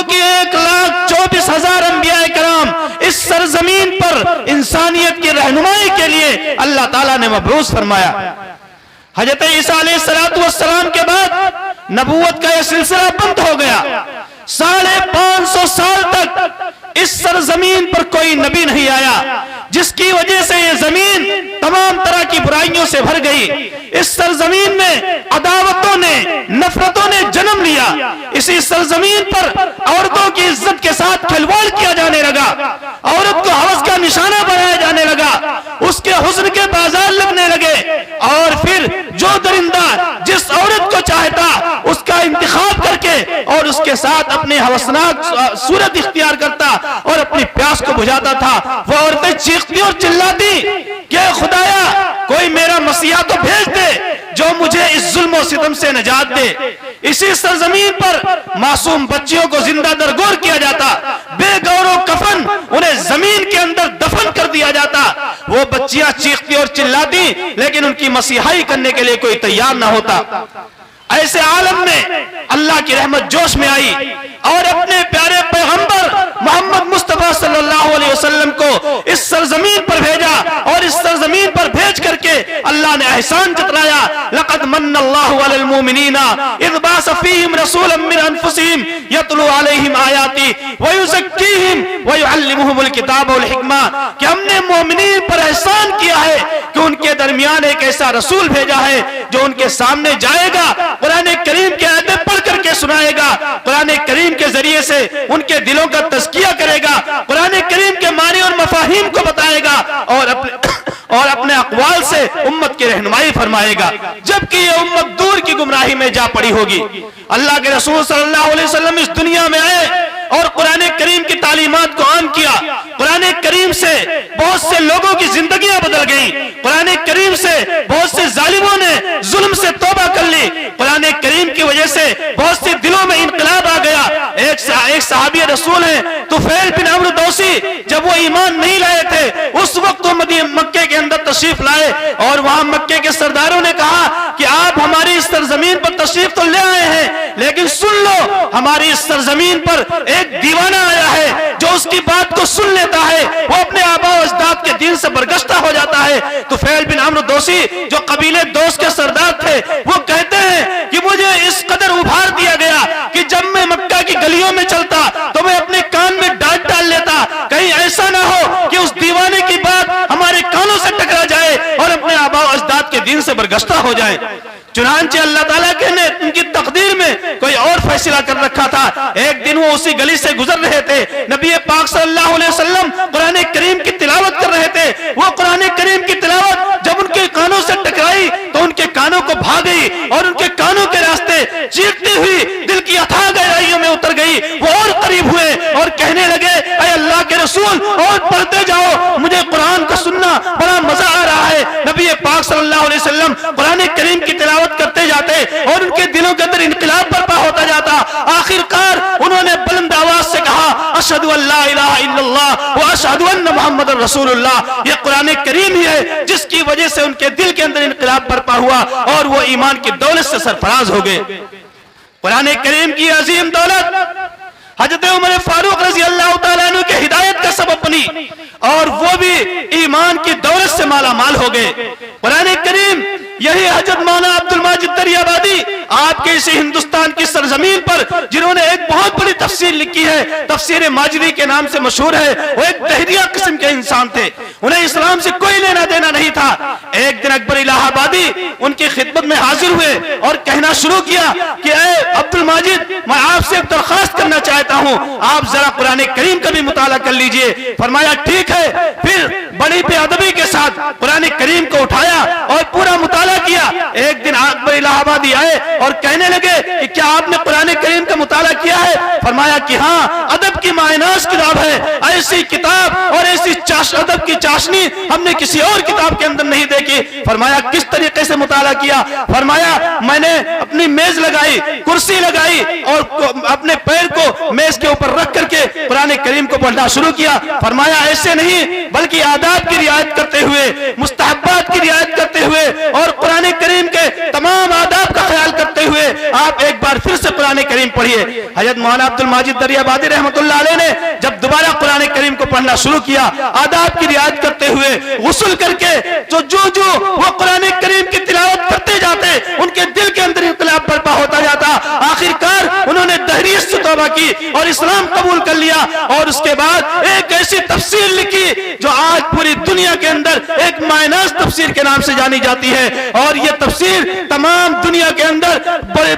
کیونکہ 1,24,000 انبیاء کرام اس سرزمین پر انسانیت کی رہنمائی کے لیے اللہ تعالیٰ نے مبعوث فرمایا۔ حضرت عیسیٰ علیہ السلام کے بعد نبوت کا یہ سلسلہ بند ہو گیا۔ 550 سال تک اس سرزمین پر کوئی نبی نہیں آیا، جس کی وجہ سے یہ زمین تمام طرح کی برائیوں سے بھر گئی۔ اس سرزمین میں عداوتوں نے، نفرتوں نے جنم لیا۔ اسی سرزمین پر عورتوں کی عزت کے ساتھ کھلواڑ کیا جانے لگا، عورت کو ہوس کا نشانہ بنایا جانے لگا، اس کے حسن کے بازار لگنے لگے، اور پھر جو درندہ جس عورت کو چاہتا اس کا انتخاب کر کے اور اس کے ساتھ اپنی ہوسناک صورت اختیار کرتا اور اپنی پیاس کو بجھاتا تھا، وہ عورتیں چیختی اور چلاتی کہ خدایا کوئی میرا مسیحا تو بھیج دے جو مجھے اس ظلم و ستم سے نجات دے۔ اسی سرزمین پر معصوم بچیوں کو زندہ درگور کیا جاتا، بے گور و کفن انہیں زمین کے اندر دفن کر دیا جاتا۔ وہ بچیاں چیختی اور چلاتی لیکن ان کی مسیحائی کرنے کے لیے کوئی تیار نہ ہوتا۔ ایسے عالم میں اللہ کی رحمت جوش میں آئی اور اپنے پیارے پیغمبر محمد مصطفیٰ صلی اللہ علیہ وسلم کو اس سرزمین پر بھیجا، اور اس سرزمین پر بھیج کر کے اللہ نے احسان جتلایا۔ لقد من اللہ علی المؤمنین اذ بعث فیہم رسولا من انفسہم یتلو علیہم آیاتی ویزکیہم ویعلمہم الکتاب والحکمہ، کہ ہم نے مومنین پر احسان کیا ہے کہ ان کے درمیان ایک ایسا رسول بھیجا ہے جو ان کے سامنے جائے گا، قرآن کریم کے آیتیں پڑھ کر کے سنائے گا، قرآن کریم کے ذریعے سے ان کے دلوں کا تزکیہ کرے گا، قرآن کریم کے معنی اور مفاہیم کو بتائے گا، اور اپنے اقوال سے امت کی رہنمائی فرمائے گا، جبکہ یہ امت دور کی گمراہی میں جا پڑی ہوگی۔ اللہ کے رسول صلی اللہ علیہ وسلم اس دنیا میں آئے اور قرآن کریم کی تعلیمات کو عام کیا۔ قرآن کریم سے بہت سے لوگوں کی زندگیاں بدل گئیں، قرآن کریم سے بہت سے ظالموں نے ظلم سے توبہ کر لی، قرآن کریم کی وجہ سے بہت سے دلوں میں انقلاب آ گیا۔ ایک صحابی رسول ہیں طفیل بن عمرو دوسی، جب وہ ایمان نہیں لائے تھے اس وقت وہ مکے کے اندر تشریف لائے، اور وہاں مکے کے سرداروں نے کہا کہ آپ ہماری اس سرزمین پر تشریف تو لے آئے ہیں لیکن سن لو ہماری اس سرزمین پر ایک دیوانہ آیا ہے جو اس کی بات کو سن لیتا ہے وہ اپنے آباء و اجداد کے دین سے برگشتہ ہو جاتا ہے۔ طفیل بن عمرو دوسی جو قبیلے دوس کے سردار تھے وہ کہتے ہیں کہ مجھے اس قدر ابھار دیا گیا کہ جب میں مکہ کی گلیوں میں چلتا تو میں اپنے کان میں ڈانٹ ڈال لیتا، کہیں ایسا نہ ہو کہ اس دیوانے کی بات ہمارے کانوں سے ٹکرا جائے اور اپنے آباء و اجداد کے دین سے برگشتہ ہو جائے۔ چنانچہ اللہ تعالیٰ کے نے ان کی تقدیر میں کوئی اور فیصلہ کر رکھا تھا۔ ایک دن وہ اسی گلی سے گزر رہے تھے، نبی پاک صلی اللہ علیہ وسلم قرآن کریم کی تلاوت کر رہے تھے، وہ قرآن کریم کی تلاوت جب ان کے کانوں سے ٹکرائی تو ان کے کانوں کو بھا گئی اور ان کے کانوں کے راستے چیختی ہوئی دل کی اتھاہ گہرائیوں میں اتر گئی۔ وہ اور قریب ہوئے اور کہنے لگے اے اللہ کے رسول اور پڑھتے جاؤ، مجھے قرآن کو سننا بڑا مزہ آ رہا ہے۔ نبی پاک صلی اللہ علیہ وسلم قرآن کریم کی تلاوت کرتے جاتے اور ان کے دلوں کے اندر انقلاب برپا ہوتا جاتا۔ آخر کار انہوں نے بلند آواز سے کہا اشہدو ان لا الہ الا اللہ و اشہدو ان محمد رسول اللہ۔ یہ قرآن کریم ہی ہے جس کی وجہ سے ان کے دل کے اندر انقلاب برپا ہوا اور وہ ایمان کی دولت سے سرفراز ہو گئے۔ قرآن کریم کی عظیم دولت حضرت عمر فاروق رضی اللہ تعالیٰ عنہ کے ہدایت کا سبب بنی اور وہ بھی ایمان کی دولت سے مالا مال ہو گئے۔ قرآن کریم یہی حضرت مولانا عبد الماجد دریابادی آپ کے اسی ہندوستان کی سرزمین پر جنہوں نے ایک بہت بڑی تفسیر لکھی ہے، تفسیر ماجدی کے نام سے مشہور ہے، وہ ایک دہریہ قسم کے انسان تھے، انہیں اسلام سے کوئی لینا دینا نہیں تھا۔ ایک دن اکبر الہ آبادی ان کی خدمت میں حاضر ہوئے اور کہنا شروع کیا کہ اے عبد الماجد میں آپ سے ایک درخواست کرنا چاہتا ہوں، آپ ذرا قرآن کریم کا بھی مطالعہ کر لیجئے۔ فرمایا ٹھیک ہے۔ پھر بڑی بے ادبی کے ساتھ قرآن کریم کو اٹھایا اور پورا مطالعہ کیا۔ ایک دن اکبر الہ آبادی آئے اور کہنے لگے کہ کیا آپ نے قرآن کریم کا مطالعہ کیا ہے؟ فرمایا کہ ہاں، ادب کی مائناز کتاب ہے، ایسی کتاب اور ایسی ادب کی چاشنی ہم نے کسی اور کتاب کے اندر نہیں دیکھی۔ فرمایا کس طریقے سے مطالعہ کیا؟ فرمایا میں نے اپنی میز لگائی، کرسی لگائی اور اپنے پیر کو میز کے اوپر رکھ کر کے قرآن کریم کو پڑھنا شروع کیا۔ فرمایا ایسے نہیں بلکہ آداب کی رعایت کرتے ہوئے، مستحبات کی رعایت کرتے ہوئے اور قرآن کریم کے تمام آداب کا خیال کرتے ہوئے آپ ایک بار پھر سے قرآن کریم پڑھیے۔ حضرت مولانا عبد الماجد دریابادی رحمۃ اللہ علیہ نے جب دوبارہ قرآن کریم کو پڑھنا شروع کیا، آداب کی رعایت کرتے ہوئے غسل کر کے جو وہ قرآن کریم کی تلاوت کرتے جاتے، ان کے دل کے اندر انقلاب برپا ہوتا جاتا۔ آخرکار انہوں نے تحریف سے توبہ کی اور اسلام قبول کر لیا، اور اس کے بعد ایک ایسی تفسیر لکھی جو آج پوری دنیا کے اندر ایک مائناز تفسیر کے نام سے جانی جاتی ہے، اور یہ تفسیر تمام دنیا کے اندر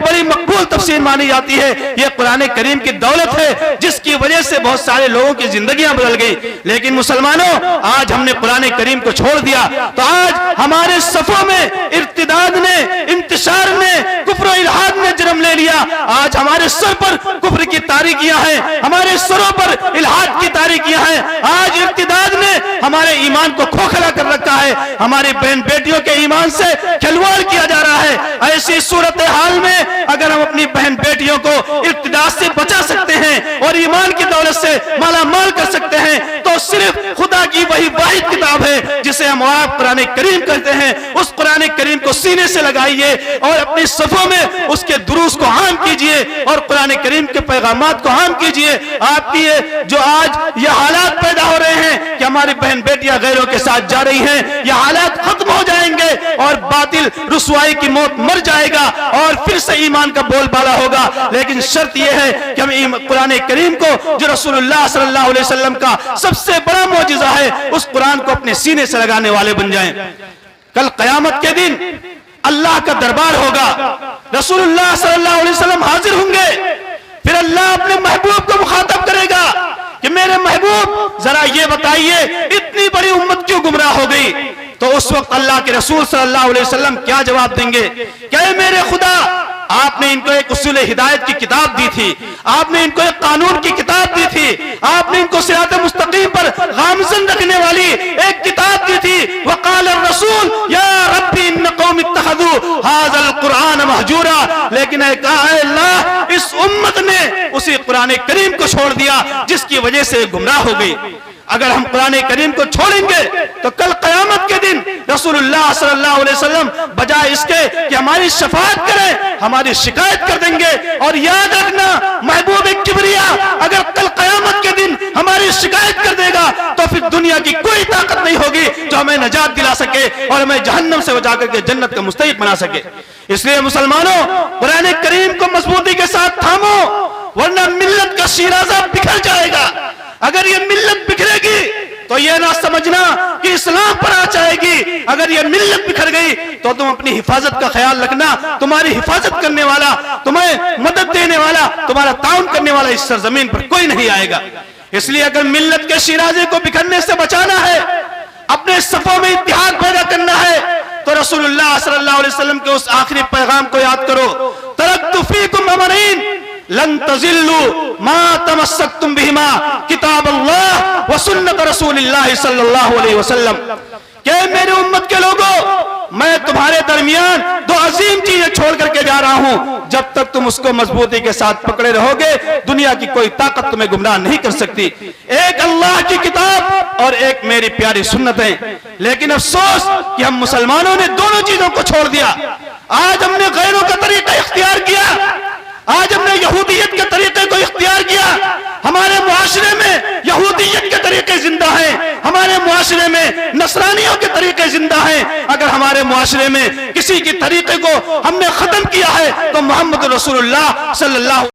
بڑی مقبول تفسیر مانی جاتی ہے۔ یہ قرآن کریم کی دولت ہے جس کی وجہ سے بہت سارے لوگوں کی زندگیاں بدل گئی۔ لیکن مسلمانوں، آج ہم نے قرآن کریم کو چھوڑ دیا تو آج ہمارے صفوں میں ارتداد نے، انتشار نے، کفر و الحاد نے جنم لے لیا۔ آج ہمارے سر پر کفر کی تاریکیاں ہیں، ہمارے سروں پر الحاد کی تاریکیاں ہیں۔ آج ارتداد نے ہمارے ایمان کو کھوکھلا کر رکھا ہے، ہماری بہن بیٹیوں کے ایمان سے کھلواڑ کیا جا رہا ہے۔ ایسی صورتحال میں اگر ہم اپنی بہن بیٹیوں کو ارتداد سے بچا سکتے ہیں اور ایمان کی دولت سے مالا مال کر سکتے ہیں تو صرف خدا کی وہی واحد کتاب ہے جسے ہم آپ قرآن کریم کہتے ہیں۔ اس قرآن کریم کو سینے سے لگائیے اور اپنی صفوں میں اس کے دروس کو عام کیجئے اور قرآن کریم کے پیغامات کو عام کیجئے۔ آپ کی جو آج یہ حالات پیدا ہو رہے ہیں کہ ہماری بہن بیٹیاں غیروں کے ساتھ جا رہی ہیں، یہ حالات ختم ہو جائیں گے اور باطل رسوائی کی موت مر جائے گا اور پھر سے ایمان کا بول بالا ہوگا۔ لیکن شرط یہ ہے کہ ہم قرآن کریم کو جو رسول اللہ صلی اللہ علیہ وسلم کا سب سے بڑا معجزہ ہے، اس قرآن کو اپنے سینے سے لگانے والے بن جائیں۔ کل قیامت کے دن اللہ کا دربار ہوگا، رسول اللہ صلی اللہ علیہ وسلم حاضر ہوں گے، پھر اللہ اپنے محبوب کو مخاطب کرے گا کہ میرے محبوب ذرا یہ بتائیے اتنی بڑی امت کیوں گمراہ ہو گئی؟ تو اس وقت اللہ کے رسول صلی اللہ علیہ وسلم کیا جواب دیں گے کہ اے میرے خدا، آپ نے ان کو ایک اصول ہدایت کی کتاب دی تھی، آپ نے ان کو ایک قانون کی کتاب دی تھی، آپ نے ان کو صراط مستقیم پر گامزن رکھنے والی ایک کتاب دی تھی۔ وقال الرسول یا ربی ان قوم اتخذوا هذا القرآن مہجورا، لیکن اے اللہ، اس امت نے اسی قرآن کریم کو چھوڑ دیا جس کی وجہ سے گمراہ ہو گئی۔ اگر ہم قرآن کریم کو چھوڑیں گے تو کل قیامت کے دن رسول اللہ صلی اللہ علیہ وسلم بجائے اس کے کہ ہماری شفاعت کریں، ہماری شکایت کر دیں گے۔ اور یاد رکھنا، محبوب کبریا اگر کل قیامت کے دن ہماری شکایت کر دے گا تو پھر دنیا کی کوئی طاقت نہیں ہوگی جو ہمیں نجات دلا سکے اور ہمیں جہنم سے بچا کر کے جنت کا مستحق بنا سکے۔ اس لیے مسلمانوں، قرآن کریم کو مضبوطی کے ساتھ تھامو، ورنہ ملت کا شیرازہ بکھر جائے گا۔ اگر یہ ملت بکھرے گی تو یہ نہ سمجھنا کہ اسلام پر آ جائے گی۔ اگر یہ ملت بکھر گئی تو تم اپنی حفاظت کا خیال رکھنا، تمہاری حفاظت کرنے والا، تمہیں مدد دینے والا، تمہارا تعاون کرنے والا اس سرزمین پر کوئی نہیں آئے گا۔ اس لیے اگر ملت کے شیرازے کو بکھرنے سے بچانا ہے، اپنے صفوں میں اتحاد پیدا کرنا ہے، تو رسول اللہ صلی اللہ علیہ وسلم کے اس آخری پیغام کو یاد کرو، ترکت فیکم امرین لن تزلوا ما تمسکتم بہما کتاب اللہ وسنت رسول اللہ صلی اللہ علیہ وسلم۔ کہ میرے امت کے لوگوں، میں تمہارے درمیان دو عظیم چیزیں چھوڑ کر کے جا رہا ہوں، جب تک تم اس کو مضبوطی کے ساتھ پکڑے رہو گے دنیا کی کوئی طاقت تمہیں گمراہ نہیں کر سکتی۔ ایک اللہ کی کتاب اور ایک میری پیاری سنتیں۔ لیکن افسوس کہ ہم مسلمانوں نے دونوں چیزوں کو چھوڑ دیا۔ آج ہم نے غیروں کا طریقہ اختیار کیا، آج ہم نے یہودیت کے طریقے کو اختیار کیا۔ ہمارے معاشرے میں یہودیت کے طریقے زندہ ہیں، ہمارے معاشرے میں نصرانیوں کے طریقے زندہ ہیں۔ اگر ہمارے معاشرے میں کسی کی طریقے کو ہم نے ختم کیا ہے تو محمد رسول اللہ صلی اللہ